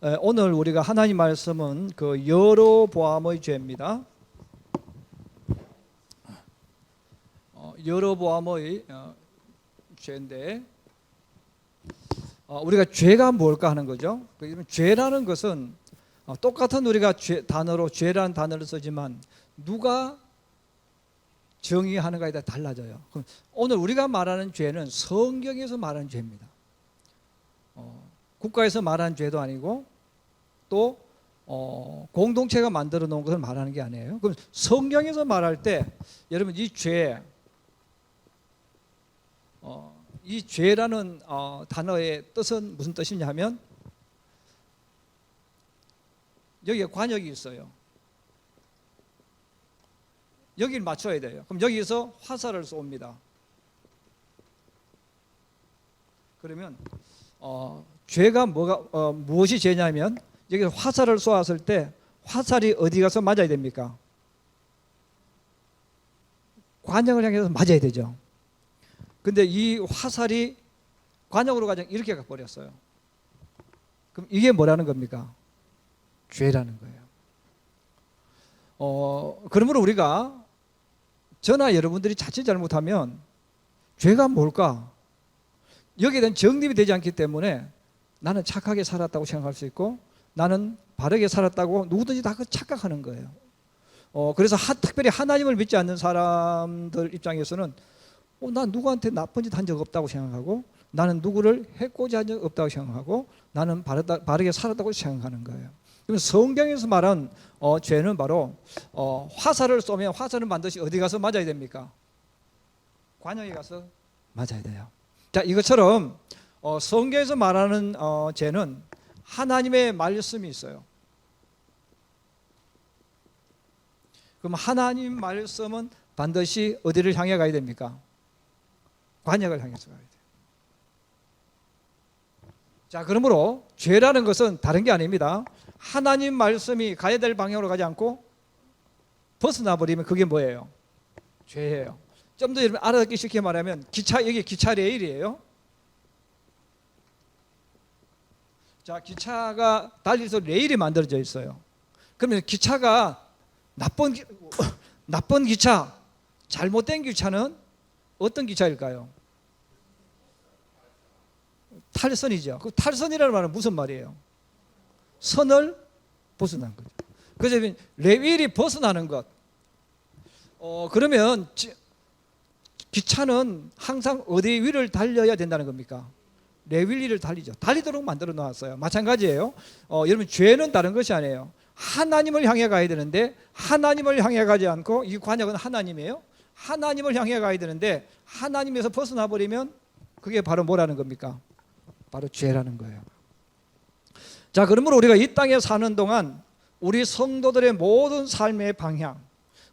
오늘 우리가 하나님 말씀은 그 여로보암의 죄입니다. 여로보암의 죄인데 우리가 죄가 뭘까 하는 거죠. 죄라는 것은 똑같은 우리가 단어로 죄라는 단어를 쓰지만 누가 정의하는가에 따라 달라져요. 그럼 오늘 우리가 말하는 죄는 성경에서 말하는 죄입니다. 국가에서 말하는 죄도 아니고 또 공동체가 만들어 놓은 것을 말하는 게 아니에요. 그럼 성경에서 말할 때 여러분 이 죄라는 단어의 뜻은 무슨 뜻이냐 하면 여기에 관역이 있어요. 여기를 맞춰야 돼요. 그럼 여기서 화살을 쏩니다. 그러면 죄가 무엇이 죄냐면 여기서 화살을 쏘았을 때 화살이 어디 가서 맞아야 됩니까? 관역을 향해서 맞아야 되죠. 근데 이 화살이 관역으로 가자 이렇게 가버렸어요. 그럼 이게 뭐라는 겁니까? 죄라는 거예요. 그러므로 우리가 저나 여러분들이 자칫 잘못하면 죄가 뭘까? 여기에 대한 정립이 되지 않기 때문에 나는 착하게 살았다고 생각할 수 있고 나는 바르게 살았다고 누구든지 다 착각하는 거예요. 그래서 특별히 하나님을 믿지 않는 사람들 입장에서는 난 누구한테 나쁜 짓 한 적 없다고 생각하고 나는 누구를 해코지 한 적 없다고 생각하고 나는 바르게 살았다고 생각하는 거예요. 그러면 성경에서 말한 죄는 바로 화살을 쏘면 화살은 반드시 어디 가서 맞아야 됩니까? 관역에 가서 맞아야 돼요. 자, 이것처럼 성경에서 말하는 죄는 하나님의 말씀이 있어요. 그럼 하나님 말씀은 반드시 어디를 향해 가야 됩니까? 관역을 향해서 가야 돼요. 자, 그러므로 죄라는 것은 다른 게 아닙니다. 하나님 말씀이 가야 될 방향으로 가지 않고 벗어나 버리면 그게 뭐예요? 죄예요. 좀 더 여러분 알아듣기 쉽게 말하면 여기 기차 레일이에요. 자, 기차가 달려서 레일이 만들어져 있어요. 그러면 기차가 나쁜 기차, 잘못된 기차는 어떤 기차일까요? 탈선이죠. 그 탈선이라는 말은 무슨 말이에요? 선을 벗어난 거죠. 그래서 레일이 벗어나는 것. 그러면 기차는 항상 어디 위를 달려야 된다는 겁니까? 레일 위를 달리죠. 달리도록 만들어 놓았어요. 마찬가지예요. 여러분 죄는 다른 것이 아니에요. 하나님을 향해 가야 되는데 하나님을 향해 가지 않고 이 관역은 하나님이에요. 하나님을 향해 가야 되는데 하나님에서 벗어나 버리면 그게 바로 뭐라는 겁니까? 바로 죄라는 거예요. 자, 그러므로 우리가 이 땅에 사는 동안 우리 성도들의 모든 삶의 방향,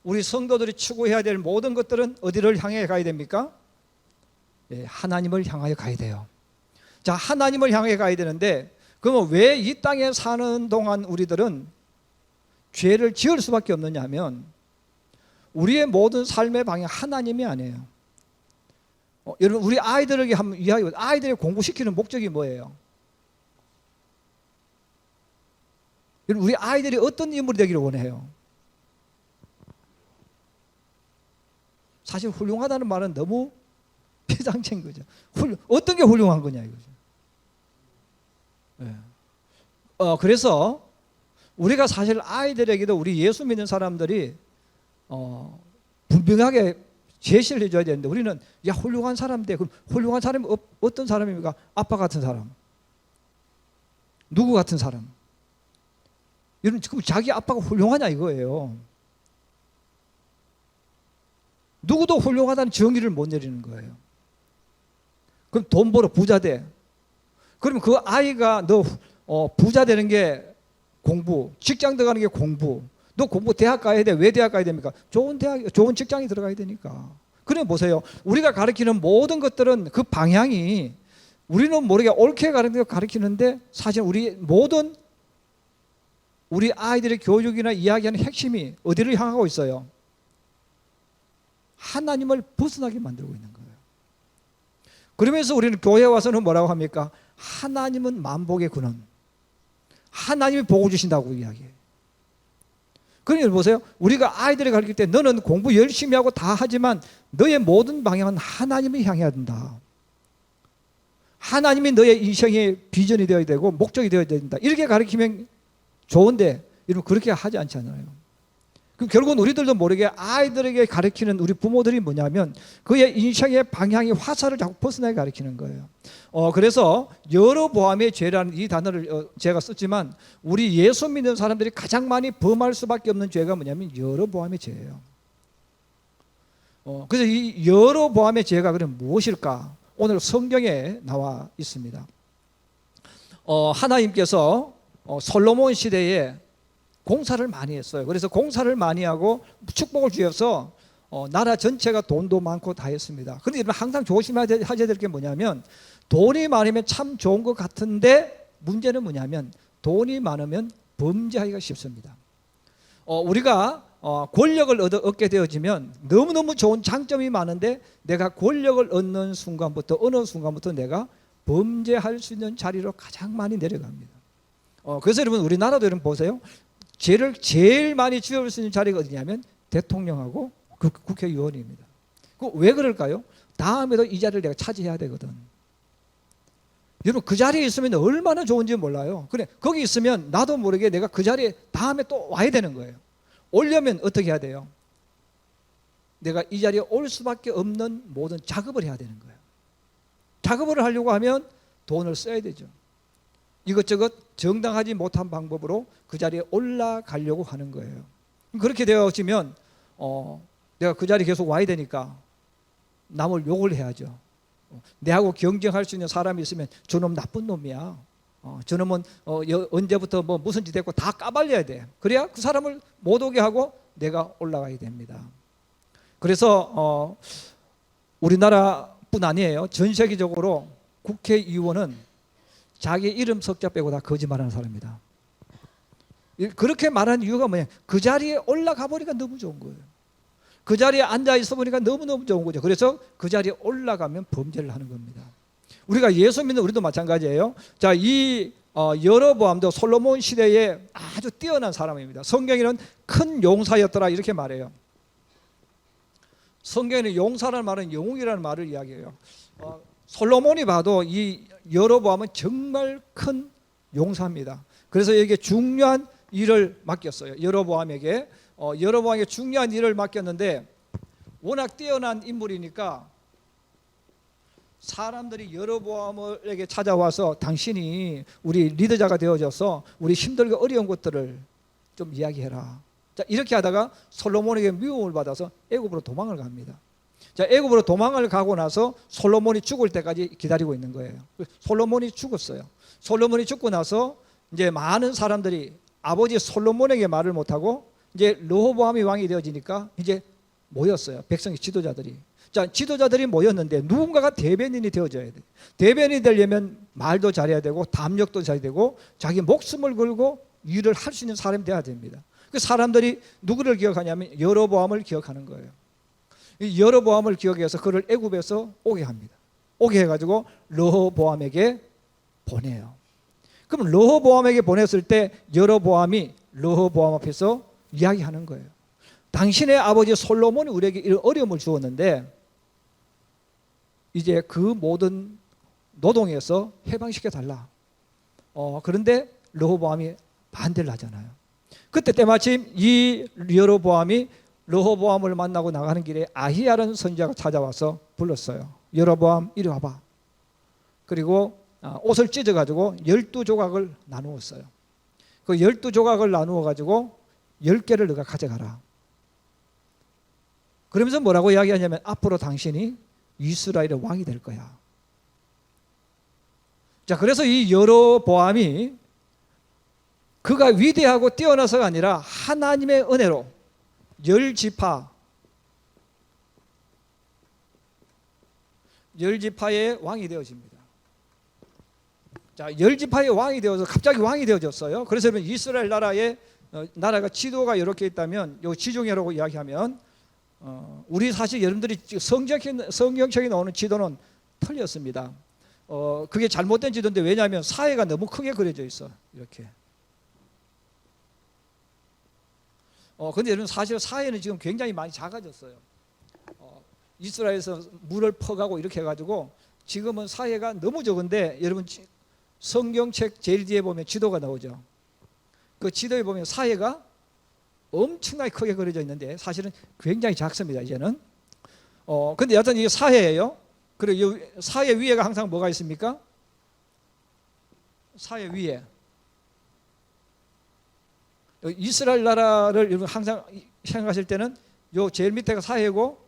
우리 성도들이 추구해야 될 모든 것들은 어디를 향해 가야 됩니까? 예, 하나님을 향하여 가야 돼요. 자, 하나님을 향해 가야 되는데 그러면 왜 이 땅에 사는 동안 우리들은 죄를 지을 수밖에 없느냐 하면 우리의 모든 삶의 방향 하나님이 아니에요. 여러분 우리 아이들에게 한번 이야기해 보세요. 아이들을 공부시키는 목적이 뭐예요? 여러분 우리 아이들이 어떤 인물이 되기를 원해요? 사실 훌륭하다는 말은 너무 피상체인 거죠. 어떤 게 훌륭한 거냐 이거죠. 네. 그래서 우리가 사실 아이들에게도 우리 예수 믿는 사람들이 분명하게 제시를 해줘야 되는데 우리는 야 훌륭한 사람인데 그럼 훌륭한 사람이 어떤 사람입니까? 아빠 같은 사람, 누구 같은 사람. 여러분 지금 자기 아빠가 훌륭하냐 이거예요. 누구도 훌륭하다는 정의를 못 내리는 거예요. 그럼 돈 벌어 부자 돼. 그러면 그 아이가 너 부자 되는 게 공부, 직장 들어가는 게 공부. 너 공부 대학 가야 돼. 왜 대학 가야 됩니까? 좋은 대학, 좋은 직장에 들어가야 되니까. 그래 보세요. 우리가 가르치는 모든 것들은 그 방향이 우리는 모르게 옳게 가르치는데 사실 우리 아이들의 교육이나 이야기하는 핵심이 어디를 향하고 있어요? 하나님을 벗어나게 만들고 있는 거예요. 그러면서 우리는 교회에 와서는 뭐라고 합니까? 하나님은 만복의 근원, 하나님이 복을 주신다고 이야기해요. 그러니까 보세요. 우리가 아이들을 가르칠 때 너는 공부 열심히 하고 다 하지만 너의 모든 방향은 하나님을 향해야 된다. 하나님이 너의 인생의 비전이 되어야 되고 목적이 되어야 된다. 이렇게 가르치면 좋은데 여러분 그렇게 하지 않잖아요. 그럼 결국은 우리들도 모르게 아이들에게 가르치는 우리 부모들이 뭐냐면 그의 인생의 방향이 화살을 자꾸 벗어나게 가르치는 거예요. 그래서 여러보암의 죄라는 이 단어를 제가 썼지만 우리 예수 믿는 사람들이 가장 많이 범할 수밖에 없는 죄가 뭐냐면 여러보암의 죄예요. 그래서 이 여러보암의 죄가 그럼 무엇일까? 오늘 성경에 나와 있습니다. 하나님께서 솔로몬 시대에 공사를 많이 했어요. 그래서 공사를 많이 하고 축복을 주셔서 나라 전체가 돈도 많고 다 했습니다. 그런데 여러분 항상 조심하셔야 될 게 뭐냐면 돈이 많으면 참 좋은 것 같은데 문제는 뭐냐면 돈이 많으면 범죄하기가 쉽습니다. 우리가 권력을 얻게 되어지면 너무너무 좋은 장점이 많은데 내가 권력을 얻는 순간부터 어느 순간부터 내가 범죄할 수 있는 자리로 가장 많이 내려갑니다. 그래서 여러분 우리나라도 여러분 보세요. 죄를 제일 많이 지을 수 있는 자리가 어디냐면 대통령하고 국회의원입니다. 왜 그럴까요? 다음에도 이 자리를 내가 차지해야 되거든. 여러분 그 자리에 있으면 얼마나 좋은지 몰라요. 그래 거기 있으면 나도 모르게 내가 그 자리에 다음에 또 와야 되는 거예요. 오려면 어떻게 해야 돼요? 내가 이 자리에 올 수밖에 없는 모든 작업을 해야 되는 거예요. 작업을 하려고 하면 돈을 써야 되죠. 이것저것 정당하지 못한 방법으로 그 자리에 올라가려고 하는 거예요. 그렇게 되어지면 내가 그 자리에 계속 와야 되니까 남을 욕을 해야죠. 내하고 경쟁할 수 있는 사람이 있으면 저놈 나쁜 놈이야. 저놈은 언제부터 뭐 무슨 짓 했고 다 까발려야 돼. 그래야 그 사람을 못 오게 하고 내가 올라가야 됩니다. 그래서 우리나라뿐 아니에요. 전 세계적으로 국회의원은 자기 이름 석자 빼고 다 거짓말하는 사람입니다. 그렇게 말하는 이유가 뭐냐? 그 자리에 올라가 보니까 너무 좋은 거예요. 그 자리에 앉아 있어 보니까 너무너무 좋은 거죠. 그래서 그 자리에 올라가면 범죄를 하는 겁니다. 우리가 예수 믿는 우리도 마찬가지예요. 자, 이 여로보암도 솔로몬 시대에 아주 뛰어난 사람입니다. 성경에는 큰 용사였더라 이렇게 말해요. 성경에는 용사라는 말은 영웅이라는 말을 이야기해요. 솔로몬이 봐도 이 여로보암은 정말 큰 용사입니다. 그래서 이게 중요한 일을 맡겼어요. 여로보암에게 중요한 일을 맡겼는데 워낙 뛰어난 인물이니까 사람들이 여로보암에게 찾아와서 당신이 우리 리더자가 되어져서 우리 힘들고 어려운 것들을 좀 이야기해라. 자, 이렇게 하다가 솔로몬에게 미움을 받아서 애굽으로 도망을 갑니다. 자, 애굽으로 도망을 가고 나서 솔로몬이 죽을 때까지 기다리고 있는 거예요. 솔로몬이 죽었어요. 솔로몬이 죽고 나서 이제 많은 사람들이 아버지 솔로몬에게 말을 못하고 이제 르호보암이 왕이 되어지니까 이제 모였어요. 백성의 지도자들이. 자, 지도자들이 모였는데 누군가가 대변인이 되어져야 돼. 대변인이 되려면 말도 잘해야 되고 담력도 잘해야 되고 자기 목숨을 걸고 일을 할 수 있는 사람이 돼야 됩니다. 그 사람들이 누구를 기억하냐면 여로보암을 기억하는 거예요. 이 여로보암을 기억해서 그를 애굽에서 오게 합니다. 오게 해가지고 르호보암에게 보내요. 그럼 르호보암에게 보냈을 때 여로보암이 르호보암 앞에서 이야기하는 거예요. 당신의 아버지 솔로몬이 우리에게 이런 어려움을 주었는데 이제 그 모든 노동에서 해방시켜 달라. 그런데 르호보암이 반대를 하잖아요. 그때 때마침 이 여로보암이 르호보암을 만나고 나가는 길에 아히야라는 선지자가 찾아와서 불렀어요. 여로보암 이리 와봐. 그리고 옷을 찢어가지고 12조각을 나누었어요. 그 12조각을 나누어가지고 10개를 너가 가져가라. 그러면서 뭐라고 이야기하냐면 앞으로 당신이 이스라엘의 왕이 될 거야. 자, 그래서 이 여로보암이 그가 위대하고 뛰어나서가 아니라 하나님의 은혜로 10지파의 왕이 되어집니다. 자, 10지파의 왕이 되어서 갑자기 왕이 되어졌어요. 그래서 이스라엘 나라가 지도가 이렇게 있다면 요 지중해라고 이야기하면 우리 사실 여러분들이 성경책에 나오는 지도는 틀렸습니다. 그게 잘못된 지도인데 왜냐하면 사회가 너무 크게 그려져 있어. 이렇게 근데 여러분 사실 사해는 지금 굉장히 많이 작아졌어요. 이스라엘에서 물을 퍼가고 이렇게 해가지고 지금은 사해가 너무 적은데, 여러분 성경책 제일 뒤에 보면 지도가 나오죠. 그 지도에 보면 사해가 엄청나게 크게 그려져 있는데 사실은 굉장히 작습니다 이제는. 근데 여하튼 이게 사해예요. 그리고 이 사해 위에가 항상 뭐가 있습니까? 사해 위에 이스라엘 나라를 여러분 항상 생각하실 때는 요 제일 밑에가 사해고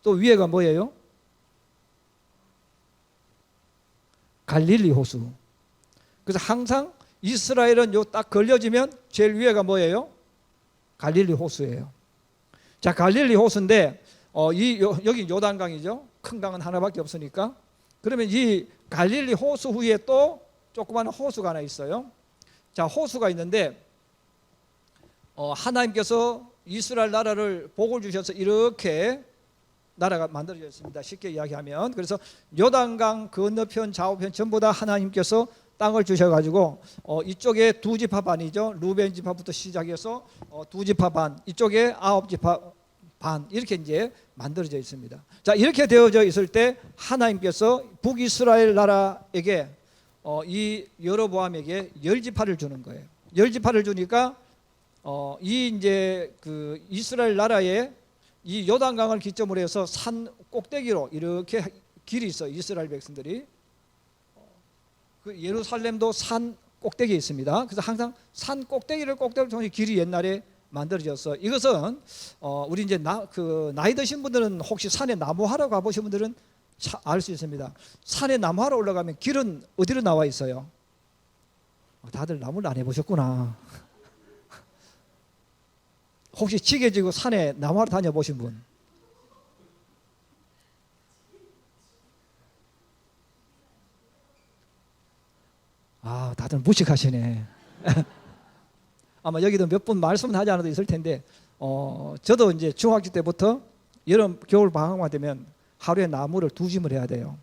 또 위에가 뭐예요? 갈릴리 호수. 그래서 항상 이스라엘은 요 딱 걸려지면 제일 위에가 뭐예요? 갈릴리 호수예요. 자, 갈릴리 호수인데 여기 요단강이죠. 큰 강은 하나밖에 없으니까. 그러면 이 갈릴리 호수 후에 또 조그마한 호수가 하나 있어요. 자, 호수가 있는데 하나님께서 이스라엘 나라를 복을 주셔서 이렇게 나라가 만들어졌습니다. 쉽게 이야기하면. 그래서 요단강 건너편 좌우편 전부 다 하나님께서 땅을 주셔가지고 이쪽에 두 지파 반이죠. 루벤 지파부터 시작해서 두 지파 반, 이쪽에 9지파 반, 이렇게 이제 만들어져 있습니다. 자, 이렇게 되어져 있을 때 하나님께서 북이스라엘 나라에게 이 여로보암에게 10지파를 주는 거예요. 10지파를 주니까 이 이제 그 이스라엘 나라에 이 요단강을 기점으로 해서 산 꼭대기로 이렇게 길이 있어요. 이스라엘 백성들이. 그 예루살렘도 산 꼭대기에 있습니다. 그래서 항상 산 꼭대기를 통해 길이 옛날에 만들어졌어. 이것은 우리 이제 나이 드신 분들은 혹시 산에 나무하러 가보신 분들은 알 수 있습니다. 산에 나무하러 올라가면 길은 어디로 나와 있어요? 다들 나무를 안 해보셨구나. 혹시 지게 지고 산에 나무하러 다녀보신 분? 다들 무식하시네. 아마 여기도 몇 분 말씀은 하지 않아도 있을 텐데, 저도 이제 중학교 때부터 여름, 겨울 방학만 되면 하루에 나무를 2짐을 해야 돼요.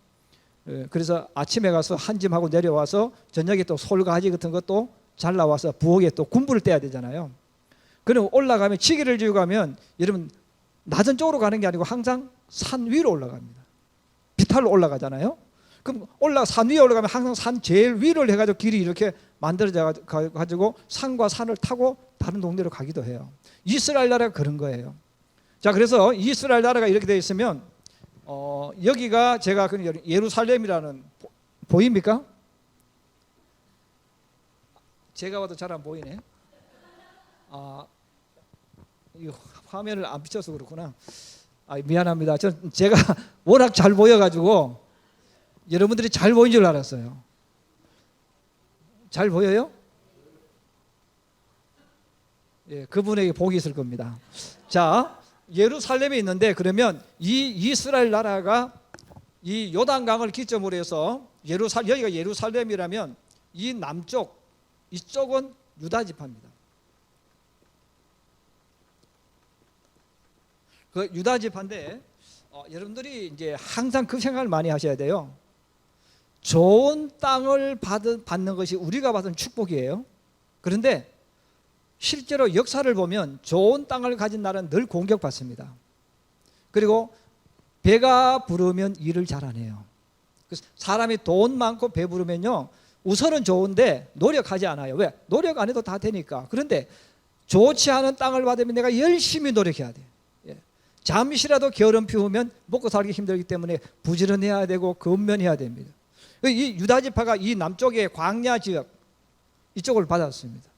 그래서 아침에 가서 한 짐하고 내려와서 저녁에 또 솔가지 같은 것도 잘라와서 부엌에 또 군부를 떼야 되잖아요. 그럼 올라가면, 치기를 지고 가면 여러분 낮은 쪽으로 가는 게 아니고 항상 산 위로 올라갑니다. 비탈로 올라가잖아요. 그럼 산 위에 올라가면 항상 산 제일 위를 해가지고 길이 이렇게 만들어져 가지고 산과 산을 타고 다른 동네로 가기도 해요. 이스라엘 나라가 그런 거예요. 자, 그래서 이스라엘 나라가 이렇게 되어 있으면 여기가 제가 예루살렘이라는, 보입니까? 제가 봐도 잘 안 보이네. 이 화면을 안 비춰서 그렇구나. 미안합니다. 제가 워낙 잘 보여가지고 여러분들이 잘 보인 줄 알았어요. 잘 보여요? 예, 그분에게 복이 있을 겁니다. 자, 예루살렘에 있는데, 그러면 이 이스라엘 나라가 이 요단강을 기점으로 해서 여기가 예루살렘이라면 이 남쪽, 이쪽은 유다 지파입니다. 그 유다 지파인데 여러분들이 이제 항상 그 생각을 많이 하셔야 돼요. 좋은 땅을 받는 것이 우리가 받은 축복이에요. 그런데 실제로 역사를 보면 좋은 땅을 가진 나라는 늘 공격받습니다. 그리고 배가 부르면 일을 잘 안 해요. 그래서 사람이 돈 많고 배 부르면요, 우선은 좋은데 노력하지 않아요. 왜? 노력 안 해도 다 되니까. 그런데 좋지 않은 땅을 받으면 내가 열심히 노력해야 돼요. 잠시라도 게으름 피우면 먹고 살기 힘들기 때문에 부지런해야 되고 근면해야 됩니다. 이 유다 지파가 이 남쪽의 광야 지역 이쪽을 받았습니다.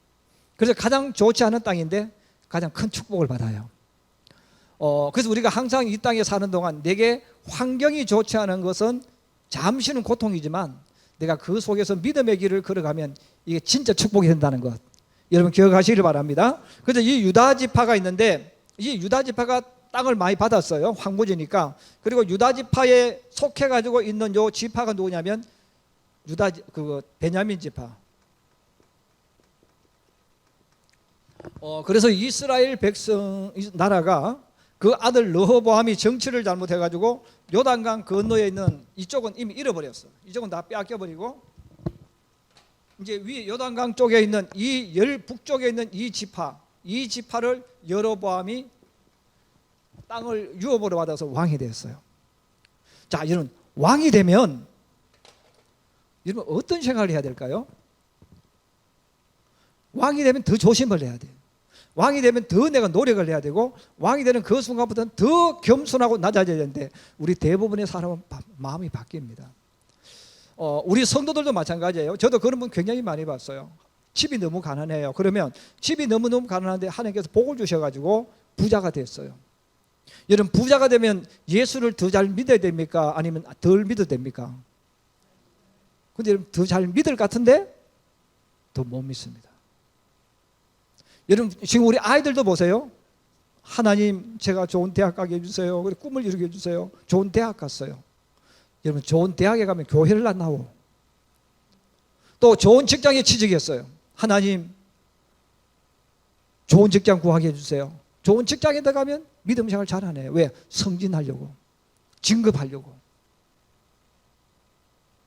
그래서 가장 좋지 않은 땅인데 가장 큰 축복을 받아요. 그래서 우리가 항상 이 땅에 사는 동안 내게 환경이 좋지 않은 것은 잠시는 고통이지만 내가 그 속에서 믿음의 길을 걸어가면 이게 진짜 축복이 된다는 것, 여러분 기억하시길 바랍니다. 그래서 이 유다 지파가 있는데, 이 유다 지파가 땅을 많이 받았어요. 황무지니까. 그리고 유다 지파에 속해 가지고 있는 요 지파가 누구냐면 베냐민 지파. 그래서 이스라엘 백성 나라가 그 아들 르호보암이 정치를 잘못해 가지고 요단강 건너에 있는 이쪽은 이미 잃어버렸어. 이쪽은 다 빼앗겨버리고 이제 위 요단강 쪽에 있는 북쪽에 있는 이 지파, 이 지파를 여로보암이 땅을 유업으로 받아서 왕이 됐어요. 자, 여러분, 왕이 되면 여러분 어떤 생각을 해야 될까요? 왕이 되면 더 조심을 해야 돼요. 왕이 되면 더 내가 노력을 해야 되고, 왕이 되는 그 순간부터는 더 겸손하고 낮아져야 되는데, 우리 대부분의 사람은 마음이 바뀝니다. 우리 성도들도 마찬가지예요. 저도 그런 분 굉장히 많이 봤어요. 집이 너무 가난해요. 그러면 집이 너무너무 가난한데 하나님께서 복을 주셔가지고 부자가 됐어요. 여러분, 부자가 되면 예수를 더 잘 믿어야 됩니까? 아니면 덜 믿어도 됩니까? 근데 여러분, 더 잘 믿을 것 같은데 더 못 믿습니다. 여러분, 지금 우리 아이들도 보세요. 하나님, 제가 좋은 대학 가게 해주세요. 그리고 꿈을 이루게 해주세요. 좋은 대학 갔어요. 여러분, 좋은 대학에 가면 교회를 안 나오고, 또 좋은 직장에 취직했어요. 하나님, 좋은 직장 구하게 해주세요. 좋은 직장에 들어가면 믿음 생활 잘하네요. 왜? 승진하려고, 진급하려고.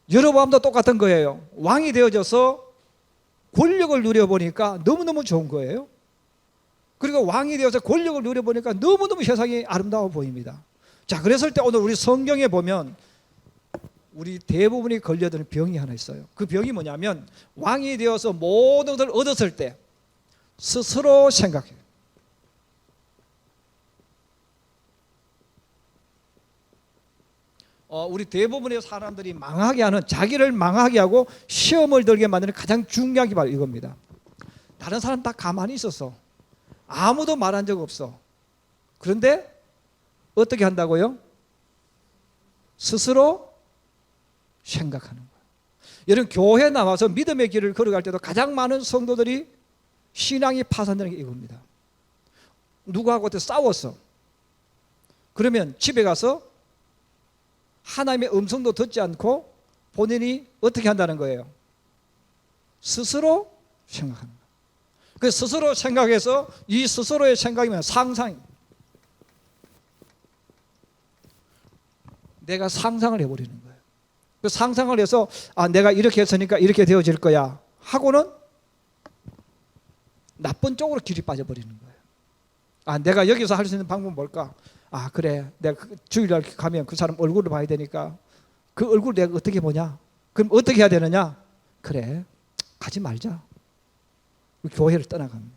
여로보암도 똑같은 거예요. 왕이 되어져서 권력을 누려보니까 너무너무 좋은 거예요. 그리고 왕이 되어서 권력을 누려보니까 너무너무 세상이 아름다워 보입니다. 자, 그랬을 때 오늘 우리 성경에 보면 우리 대부분이 걸려드는 병이 하나 있어요. 그 병이 뭐냐면, 왕이 되어서 모든 것을 얻었을 때 스스로 생각해요. 우리 대부분의 사람들이 망하게 하는, 자기를 망하게 하고 시험을 들게 만드는 가장 중요한 게 바로 이겁니다. 다른 사람 다 가만히 있었어. 아무도 말한 적 없어. 그런데 어떻게 한다고요? 스스로 생각하는 거예요. 여러분, 교회 나와서 믿음의 길을 걸어갈 때도 가장 많은 성도들이 신앙이 파산되는 게 이겁니다. 누구하고 싸웠어. 그러면 집에 가서 하나님의 음성도 듣지 않고 본인이 어떻게 한다는 거예요? 스스로 생각하는 거예요. 그 스스로 생각해서 이 스스로의 생각이면 상상. 내가 상상을 해버리는 거예요. 그 상상을 해서 내가 이렇게 했으니까 이렇게 되어질 거야 하고는 나쁜 쪽으로 길이 빠져버리는 거예요. 내가 여기서 할 수 있는 방법은 뭘까? 그래, 내가 주일날 가면 그 사람 얼굴을 봐야 되니까 그 얼굴 내가 어떻게 보냐? 그럼 어떻게 해야 되느냐? 그래, 가지 말자. 교회를 떠나갑니다.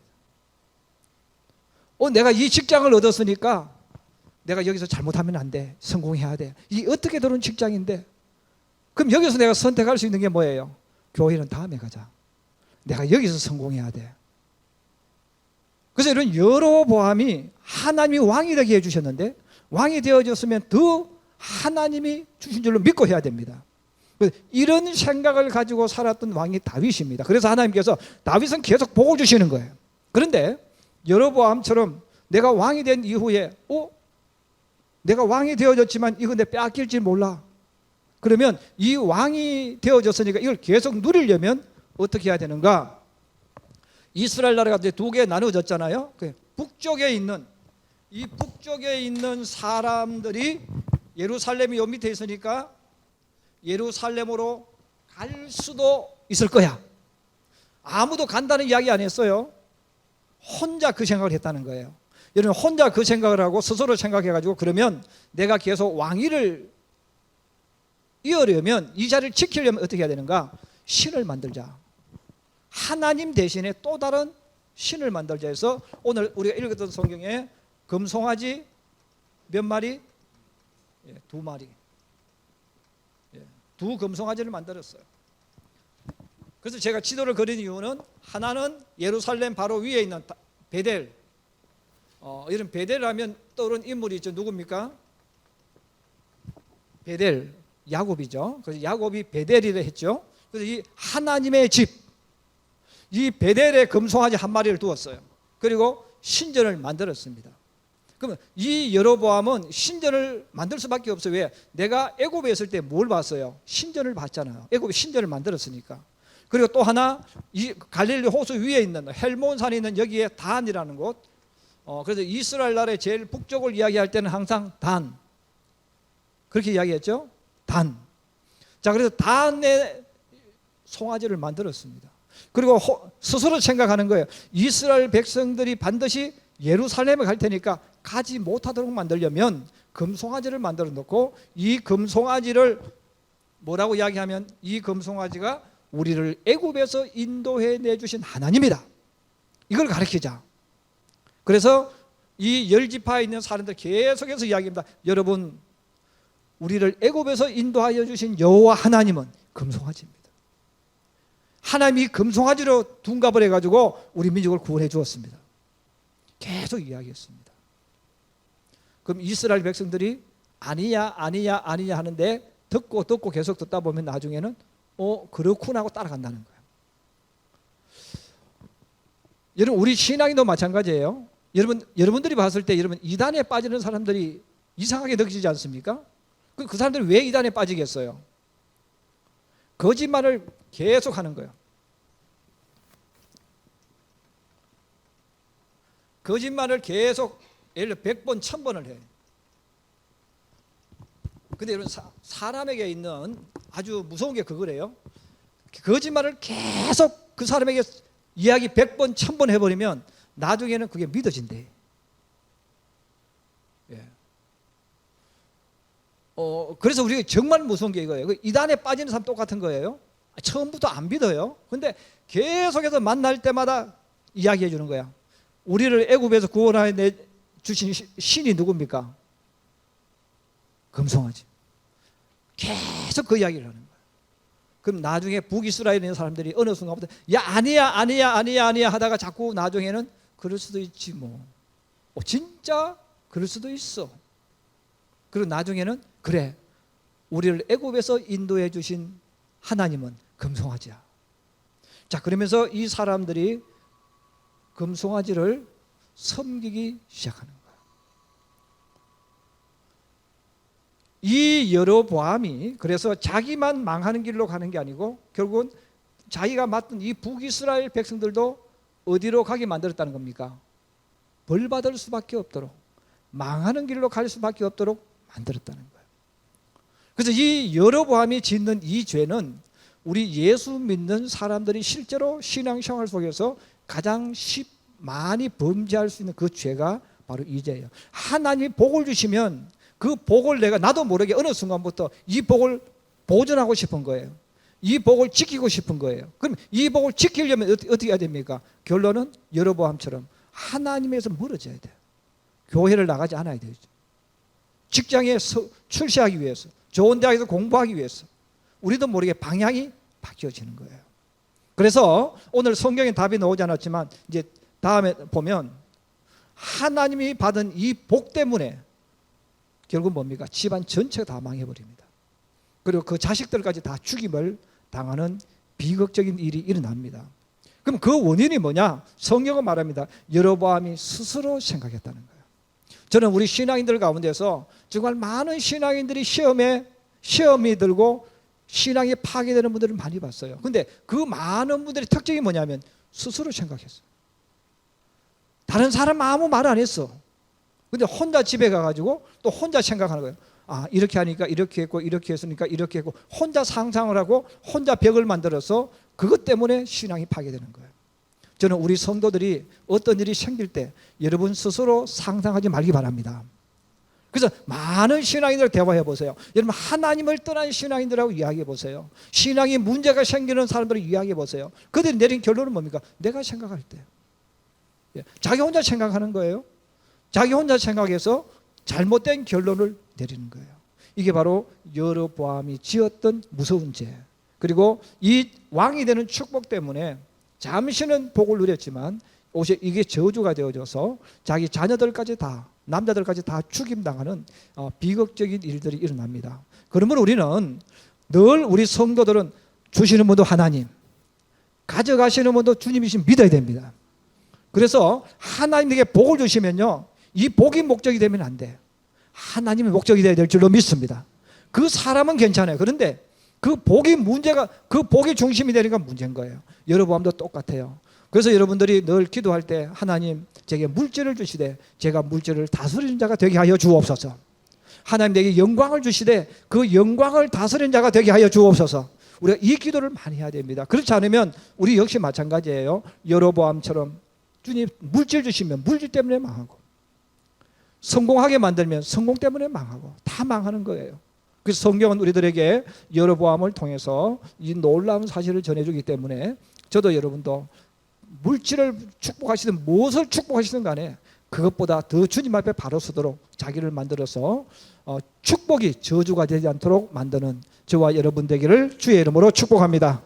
내가 이 직장을 얻었으니까 내가 여기서 잘못하면 안 돼. 성공해야 돼. 이 어떻게 들어온 직장인데, 그럼 여기서 내가 선택할 수 있는 게 뭐예요? 교회는 다음에 가자. 내가 여기서 성공해야 돼. 그래서 이런 여로보암이 하나님이 왕이 되게 해주셨는데, 왕이 되어졌으면 더 하나님이 주신 줄로 믿고 해야 됩니다. 이런 생각을 가지고 살았던 왕이 다윗입니다. 그래서 하나님께서 다윗은 계속 복을 주시는 거예요. 그런데 여로보암처럼 내가 왕이 된 이후에 내가 왕이 되어졌지만 이거 내 빼앗길지 몰라. 그러면 이 왕이 되어졌으니까 이걸 계속 누리려면 어떻게 해야 되는가? 이스라엘 나라가 이제 두 개 나누어졌잖아요. 북쪽에 있는 사람들이 예루살렘이 요 밑에 있으니까 예루살렘으로 갈 수도 있을 거야. 아무도 간다는 이야기 안 했어요. 혼자 그 생각을 했다는 거예요. 여러분, 혼자 그 생각을 하고 스스로 생각해가지고, 그러면 내가 계속 왕위를 이으려면, 이 자리를 지키려면 어떻게 해야 되는가? 신을 만들자. 하나님 대신에 또 다른 신을 만들자 해서 오늘 우리가 읽었던 성경에 금송아지 몇 마리? 두 마리. 두 금송아지를 만들었어요. 그래서 제가 지도를 그린 이유는, 하나는 예루살렘 바로 위에 있는 베델. 이런 베델을 하면 떠오르는 인물이 있죠. 누굽니까? 베델, 야곱이죠. 그래서 야곱이 베델이라 했죠. 그래서 이 하나님의 집, 이 베델에 금송아지 한 마리를 두었어요. 그리고 신전을 만들었습니다. 그러면 이 여로보암은 신전을 만들 수밖에 없어요. 왜? 내가 애굽에 있을 때 뭘 봤어요? 신전을 봤잖아요. 애굽에 신전을 만들었으니까. 그리고 또 하나, 이 갈릴리 호수 위에 있는 헬몬산에 있는 여기에 단이라는 곳. 그래서 이스라엘 나라의 제일 북쪽을 이야기할 때는 항상 단, 그렇게 이야기했죠. 단. 자, 그래서 단의 송아지를 만들었습니다. 그리고 스스로 생각하는 거예요. 이스라엘 백성들이 반드시 예루살렘에 갈 테니까 가지 못하도록 만들려면 금송아지를 만들어 놓고, 이 금송아지를 뭐라고 이야기하면, 이 금송아지가 우리를 애굽에서 인도해 내주신 하나님이다, 이걸 가르치자. 그래서 이 10지파에 있는 사람들 계속해서 이야기합니다. 여러분, 우리를 애굽에서 인도하여 주신 여호와 하나님은 금송아지입니다. 하나님이 금송아지로 둔갑을 해가지고 우리 민족을 구원해 주었습니다. 계속 이야기했습니다. 그럼 이스라엘 백성들이 아니야 아니야 아니야 하는데, 듣고 계속 듣다 보면 나중에는 그렇구나 하고 따라간다는 거예요. 여러분, 우리 신앙도 마찬가지예요. 여러분들이 봤을 때 여러분, 이단에 빠지는 사람들이 이상하게 느끼지 않습니까? 그 사람들이 왜 이단에 빠지겠어요? 거짓말을 계속 하는 거예요. 거짓말을 계속 예를 들어 100번, 1000번을 해요. 근데 여러분, 사람에게 있는 아주 무서운 게 그거래요. 거짓말을 계속 그 사람에게 이야기 100번, 1000번 해버리면 나중에는 그게 믿어진대. 예. 그래서 우리가 정말 무서운 게 이거예요. 이단에 빠지는 사람 똑같은 거예요. 처음부터 안 믿어요. 근데 계속해서 만날 때마다 이야기해 주는 거야. 우리를 애굽에서 구원하여 주신 신이 누굽니까? 금송아지. 계속 그 이야기를 하는 거야. 그럼 나중에 북이스라엘에 있는 사람들이 어느 순간부터 야 아니야 아니야 아니야 아니야 하다가 자꾸 나중에는 그럴 수도 있지 뭐. 진짜 그럴 수도 있어. 그리고 나중에는 그래, 우리를 애굽에서 인도해 주신 하나님은 금송아지야. 자, 그러면서 이 사람들이 금송아지를 섬기기 시작하는 거예요. 이 여로보암이 그래서 자기만 망하는 길로 가는 게 아니고 결국은 자기가 맡은 이 북이스라엘 백성들도 어디로 가게 만들었다는 겁니까? 벌 받을 수밖에 없도록, 망하는 길로 갈 수밖에 없도록 만들었다는 거예요. 그래서 이 여로보암이 짓는 이 죄는 우리 예수 믿는 사람들이 실제로 신앙생활 속에서 가장 많이 범죄할 수 있는 그 죄가 바로 이 죄예요. 하나님이 복을 주시면 그 복을 내가 나도 모르게 어느 순간부터 이 복을 보존하고 싶은 거예요. 이 복을 지키고 싶은 거예요. 그럼 이 복을 지키려면 어떻게 해야 됩니까? 결론은 여로보암처럼 하나님에서 멀어져야 돼요. 교회를 나가지 않아야 되죠. 직장에 출세하기 위해서, 좋은 대학에서 공부하기 위해서 우리도 모르게 방향이 바뀌어지는 거예요. 그래서 오늘 성경에 답이 나오지 않았지만 이제 다음에 보면 하나님이 받은 이 복 때문에 결국 뭡니까? 집안 전체가 다 망해버립니다. 그리고 그 자식들까지 다 죽임을 당하는 비극적인 일이 일어납니다. 그럼 그 원인이 뭐냐? 성경은 말합니다. 여로보암이 스스로 생각했다는 거예요. 저는 우리 신앙인들 가운데서 정말 많은 신앙인들이 시험이 들고 신앙이 파괴되는 분들을 많이 봤어요. 근데 그 많은 분들의 특징이 뭐냐면 스스로 생각했어요. 다른 사람 아무 말 안 했어. 근데 혼자 집에 가가지고 또 혼자 생각하는 거예요. 이렇게 하니까 이렇게 했고, 이렇게 했으니까 이렇게 했고, 혼자 상상을 하고 혼자 벽을 만들어서 그것 때문에 신앙이 파괴되는 거예요. 저는 우리 성도들이 어떤 일이 생길 때 여러분 스스로 상상하지 말기 바랍니다. 그래서 많은 신앙인들 대화해 보세요. 여러분, 하나님을 떠난 신앙인들하고 이야기해 보세요. 신앙이 문제가 생기는 사람들을 이야기해 보세요. 그들이 내린 결론은 뭡니까? 내가 생각할 때. 자기 혼자 생각하는 거예요. 자기 혼자 생각해서 잘못된 결론을 내리는 거예요. 이게 바로 여로보암이 지었던 무서운 죄. 그리고 이 왕이 되는 축복 때문에 잠시는 복을 누렸지만 오히려 이게 저주가 되어져서 자기 자녀들까지 다, 남자들까지 다 죽임당하는 비극적인 일들이 일어납니다. 그러면 우리는 늘 우리 성도들은 주시는 분도 하나님, 가져가시는 분도 주님이신 믿어야 됩니다. 그래서 하나님에게 복을 주시면요, 이 복이 목적이 되면 안 돼요. 하나님의 목적이 되어야 될 줄로 믿습니다. 그 사람은 괜찮아요. 그런데 그 복이 문제가, 그 복이 중심이 되니까 문제인 거예요. 여로보암도 똑같아요. 그래서 여러분들이 늘 기도할 때 하나님 제게 물질을 주시되 제가 물질을 다스리는 자가 되게 하여 주옵소서. 하나님 내게 영광을 주시되 그 영광을 다스리는 자가 되게 하여 주옵소서. 우리가 이 기도를 많이 해야 됩니다. 그렇지 않으면 우리 역시 마찬가지예요. 여로보암처럼 주님 물질 주시면 물질 때문에 망하고, 성공하게 만들면 성공 때문에 망하고, 다 망하는 거예요. 그래서 성경은 우리들에게 여로보암을 통해서 이 놀라운 사실을 전해주기 때문에 저도 여러분도 물질을 축복하시든 무엇을 축복하시든 간에 그것보다 더 주님 앞에 바로 서도록 자기를 만들어서 축복이 저주가 되지 않도록 만드는 저와 여러분 되기를 주의 이름으로 축복합니다.